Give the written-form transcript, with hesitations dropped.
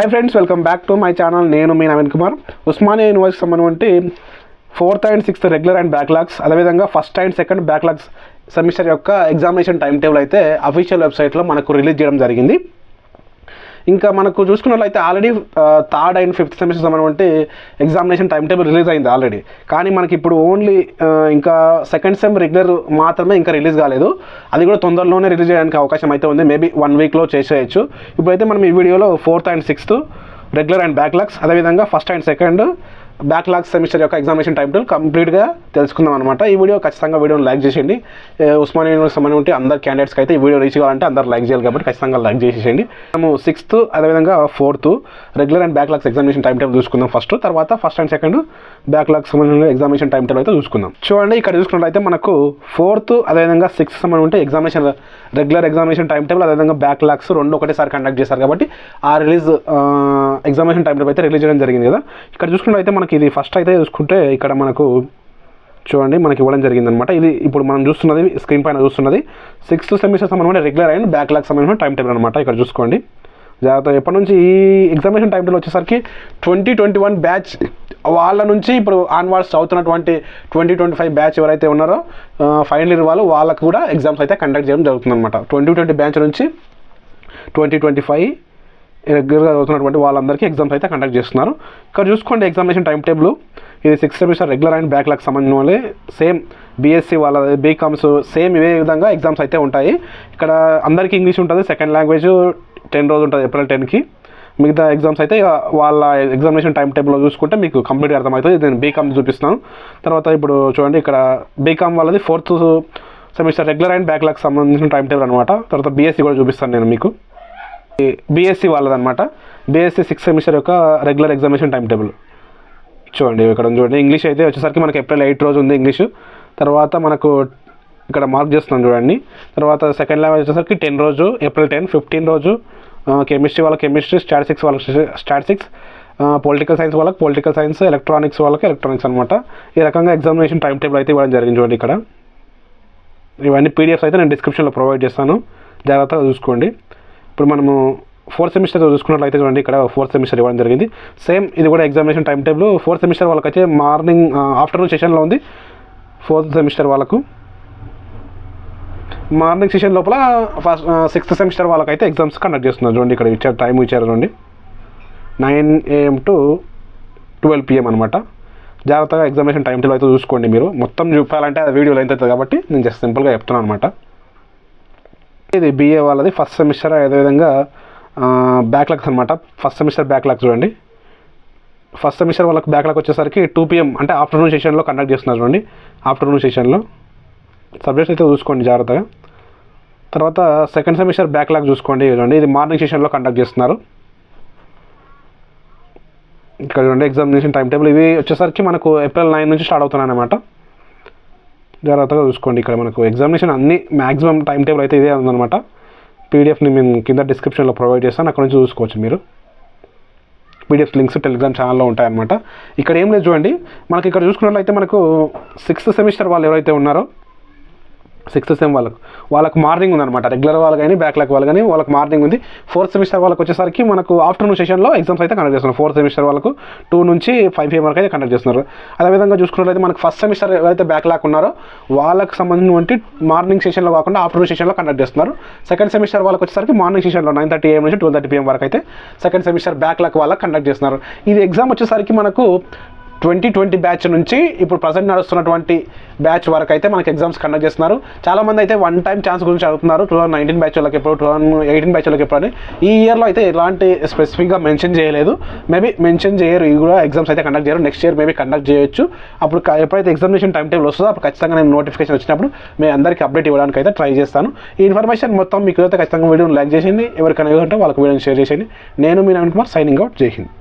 Hi friends, welcome back to my channel. నేను మీ Naveen Kumar. Osmania university సంబంధించి 4th and 6th regular and backlogs, అదేవిధంగా 1st and 2nd backlogs semester యొక్క examination time table అయితే official వెబ్సైట్లో మనకు release చేయడం జరిగింది. ఇంకా మనకు చూసుకున్నట్లయితే already 3rd and 5th semester సంబంధించి ఎగ్జామినేషన్ టైం టేబుల్ రిలీజ్ అయింది ఆల్రెడీ. కానీ మనకి ఇప్పుడు ఓన్లీ ఇంకా 2nd సెమ్ రెగ్యులర్ మాత్రమే ఇంకా రిలీజ్ కాలేదు. అది కూడా తొందరలోనే రిలీజ్ చేయడానికి అవకాశం అయితే ఉంది. మేబీ 1 వీక్లో చేసేయచ్చు. ఇప్పుడైతే మనం ఈ వీడియోలో 4th and 6th regular and backlogs, అదేవిధంగా 1st and 2nd backlogs semester యొక్క ఎగ్జామినేషన్ టైం టేబుల్ కంప్లీట్గా తెలుసుకుందాం అనమాట. ఈ వీడియో ఖచ్చితంగా వీడియోని లైక్ చేసేయండి. ఉస్మానియా యూనివర్సిటీ సంబంధించి అందరు క్యాండిడేట్స్కి అయితే ఈ వీడియో రీచ్ కావాలంటే అందరు లైక్ చేయాలి కాబట్టి ఖచ్చితంగా లైక్ చేసేయండి. మనము 6th అదేవిధంగా 4th regular and backlogs examination time table చూసుకుందాం ఫస్ట్. తర్వాత 1st and 2nd బ్యాక్లాగ్స్ సంబంధించిన ఎగ్జామినేషన్ టైం టేబుల్ అయితే చూసుకుందాం. చూడండి, ఇక్కడ చూసుకున్నట్లయితే మనకు 4th అదేవిధంగా 6th సంబంధించి examination regular examination time table అదేవిధంగా బ్యాక్లాగ్స్ రెండు ఒకటేసారి కండక్ట్ చేశారు కాబట్టి ఆ ఎగ్జామినేషన్ టైం టేబుల్ అయితే రిలీజ్ చేయడం జరిగింది కదా. ఇక్కడ చూసుకున్నట్లయితే మనకి ఇది ఫస్ట్ అయితే చూసుకుంటే ఇక్కడ మనకు చూడండి మనకి ఇవ్వడం జరిగిందనమాట. ఇది ఇప్పుడు మనం చూస్తున్నది స్క్రీన్ పైన చూస్తున్నది 6th సెమిస్టర్ సంబంధించిన రెగ్యులర్ అండ్ బ్యాక్లాగ్ సంబంధించిన టైం టేబుల్ అనమాట. ఇక్కడ చూసుకోండి జాగ్రత్త. ఎప్పటి నుంచి ఈ ఎగ్జామినేషన్ టైం టేబుల్ వచ్చేసరికి 2021 బ్యాచ్ వాళ్ళ నుంచి ఇప్పుడు ఆన్వర్డ్స్ చదువుతున్నటువంటి 2025 బ్యాచ్ ఎవరైతే ఉన్నారో ఫైనల్ ఇయర్ వాళ్ళకు కూడా ఎగ్జామ్స్ అయితే కండక్ట్ చేయడం జరుగుతుందన్నమాట. 2020 బ్యాచ్ నుంచి 2025 రెగ్యులర్గా చదువుతున్నటువంటి వాళ్ళందరికీ ఎగ్జామ్స్ అయితే కండక్ట్ చేస్తున్నారు. ఇక్కడ చూసుకోండి ఎగ్జామినేషన్ టైం టేబుల్. ఇది 6th semester regular and backlog సంబంధించిన వాళ్ళే సేమ్ బీఎస్సీ వాళ్ళ బీకామ్స్ సేమ్ ఇవే విధంగా ఎగ్జామ్స్ అయితే ఉంటాయి. ఇక్కడ అందరికీ ఇంగ్లీష్ ఉంటుంది. సెకండ్ లాంగ్వేజ్ 10 రోజు ఉంటుంది April 10కి. మిగతా ఎగ్జామ్స్ అయితే వాళ్ళ ఎగ్జామినేషన్ టైం టేబుల్లో చూసుకుంటే మీకు కంప్లీట్గా అర్థమవుతుంది. నేను బీకామ్ చూపిస్తున్నాను. తర్వాత ఇప్పుడు చూడండి ఇక్కడ బీకామ్ వాళ్ళది 4th semester regular and backlog సంబంధించిన టైం టేబుల్ అనమాట. తర్వాత బీఎస్సీ కూడా చూపిస్తాను నేను మీకు. బీఎస్సీ వాళ్ళదనమాట. బీఎస్సీ 6th సెమిస్టర్ యొక్క రెగ్యులర్ ఎగ్జామినేషన్ టైం టేబుల్ చూడండి. ఇక్కడ చూడండి ఇంగ్లీష్ అయితే వచ్చేసరికి మనకి April 8 రోజు ఉంది ఇంగ్లీషు. తర్వాత మనకు ఇక్కడ మార్క్ చేస్తున్నాం చూడండి. తర్వాత సెకండ్ లాంగ్వేజ్ వచ్చేసరికి 10 రోజు April 10. 15 రోజు కెమిస్ట్రీ వాళ్ళకి కెమిస్ట్రీ, స్టాటిస్టిక్స్ వాళ్ళకి స్టాటిస్టిక్స్, పొలిటికల్ సైన్స్ వాళ్ళకి పొలిటికల్ సైన్స్, ఎలక్ట్రానిక్స్ వాళ్ళకి ఎలక్ట్రానిక్స్ అనమాట. ఈ రకంగా ఎగ్జామినేషన్ టైం టేబుల్ అయితే ఇవ్వడం జరిగింది చూడండి. ఇక్కడ ఇవన్నీ పీడిఎఫ్స్ అయితే నేను డిస్క్రిప్షన్లో ప్రొవైడ్ చేస్తాను, జాగ్రత్తగా చూసుకోండి. ఇప్పుడు మనము 4th సెమిస్టర్ చూసుకున్నట్లయితే చూడండి ఇక్కడ 4th సెమిస్టర్ ఇవ్వడం జరిగింది. సేమ్ ఇది కూడా examination time table 4th semester వాళ్ళకైతే మార్నింగ్ ఆఫ్టర్నూన్ సెషన్లో ఉంది. 4th సెమిస్టర్ వాళ్ళకు మార్నింగ్ సెషన్ లోపల 6th సెమిస్టర్ వాళ్ళకైతే ఎగ్జామ్స్ కండక్ట్ చేస్తున్నారు చూడండి. ఇక్కడ ఇచ్చారు టైం ఇచ్చారు చూడండి 9 AM to 12 PM అనమాట. జాగ్రత్తగా ఎగ్జామినేషన్ టైం టేబుల్ అయితే చూసుకోండి. మీరు మొత్తం చూపాలంటే అది వీడియో లెంత్ అవుతుంది కాబట్టి నేను జస్ట్ సింపుల్గా చెప్తున్నాను అనమాట. ఇది బీఏ వాళ్ళది 1st సెమిస్టర్ అదేవిధంగా బ్యాక్లాగ్స్ అనమాట. 1st సెమిస్టర్ బ్యాక్లాగ్ చూడండి. 1st సెమిస్టర్ వాళ్ళకి బ్యాక్లాగ్ వచ్చేసరికి 2 PM అంటే ఆఫ్టర్నూన్ సెషన్లో కండక్ట్ చేస్తున్నారు చూడండి. ఆఫ్టర్నూన్ సెషన్లో సబ్జెక్ట్స్ అయితే చూసుకోండి జాగ్రత్తగా. తర్వాత 2nd సెమిస్టర్ బ్యాక్లాగ్ చూసుకోండి చూడండి. ఇది మార్నింగ్ సెషన్లో కండక్ట్ చేస్తున్నారు. ఇక్కడ చూడండి ఎగ్జామినేషన్ టైం టేబుల్. ఇవి వచ్చేసరికి మనకు April 9 నుంచి స్టార్ట్ అవుతున్నాయి అన్నమాట. జాగ్రత్తగా చూసుకోండి. ఇక్కడ మనకు ఎగ్జామినేషన్ అన్ని మ్యాక్సిమం టైం టేబుల్ అయితే ఇదే ఉందన్నమాట. పీడిఎఫ్ని మేము కింద డిస్క్రిప్షన్లో ప్రొవైడ్ చేస్తాను, అక్కడ నుంచి చూసుకోవచ్చు మీరు. పీడిఎఫ్ లింక్స్ టెలిగ్రామ్ ఛానల్లో ఉంటాయన్నమాట. ఇక్కడ ఏం లేదు చూడండి, మనకి ఇక్కడ చూసుకున్నట్లయితే మనకు 6th సెమిస్టర్ వాళ్ళు ఎవరైతే ఉన్నారో 6th సెమ్ వాళ్ళకు మార్నింగ్ ఉందన్నమాట. రెగ్యులర్ వాళ్ళు కానీ బ్యాక్లాగ్ వాళ్ళు కానీ వాళ్ళకి మార్నింగ్ ఉంది. 4th సెమిస్టర్ వాళ్ళకి వచ్చేసరికి మనకు ఆఫ్టర్నూన్ సెషన్లో ఎగ్జామ్స్ అయితే కండక్ట్ చేస్తున్నారు. 4th సెమిస్టర్ వాళ్ళకు 2 నుంచి 5 PM వరకు అయితే కండక్ట్ చేస్తున్నారు. అదేవిధంగా చూసుకున్నట్లయితే మనకు 1st సెమిస్టర్ ఎవరైతే బ్యాక్లాగ్ ఉన్నారో వాళ్ళకి సంబంధించిన మార్నింగ్ సెషన్లో కాకుండా ఆఫ్టర్నూన్ సెషన్లో కండక్ట్ చేస్తున్నారు. 2nd సెమిస్టర్ వాళ్ళకి వచ్చేసరికి మార్నింగ్ సెషన్లో 9:30 AM నుంచి 12:30 PM వరకు అయితే 2nd సెమిస్టర్ బ్యాక్లాగ్ వాళ్ళకి కండక్ట్ చేస్తున్నారు. ఇది ఎగ్జామ్ వచ్చేసరికి మనకు 2020 బ్యాచ్ నుంచి ఇప్పుడు ప్రజెంట్ నడుస్తున్నటువంటి బ్యాచ్ వరకు అయితే మనకి ఎగ్జామ్స్ కండక్ట్ చేస్తున్నారు. చాలామంది అయితే 1 టైం ఛాన్స్ గురించి అడుగుతున్నారు. 2019 బ్యాచ్ వాళ్ళకి ఎప్పుడు, 2018 బ్యాచ్ వాళ్ళకి ఎప్పుడు అని. ఈ ఇయర్లో అయితే ఎలాంటి స్పెసిఫిక్గా మెన్షన్ చేయలేదు. మేబీ మెన్షన్ చేయరు, ఇవి కూడా ఎగ్జామ్స్ అయితే కండక్ట్ చేయరు. నెక్స్ట్ ఇయర్ మేబీ కండక్ట్ చేయొచ్చు. అప్పుడు ఎప్పుడైతే ఎగ్జామినేషన్ టైం టేబుల్ వస్తుందో అప్పుడు ఖచ్చితంగా నేను నోటిఫికేషన్ వచ్చినప్పుడు మీ అందరికీ అప్డేట్ ఇవ్వడానికి అయితే ట్రై చేస్తాను. ఈ ఇన్ఫర్మేషన్ మొత్తం మీకు అయితే ఖచ్చితంగా వీడియోని లైక్ చేసేయండి. ఎవరికైనా ఉంటే వాళ్ళకి వీడియోని షేర్ చేసేయండి. నేను మీ నవీన్ కుమార్, సైనింగ్ అవుట్. జై హింద్.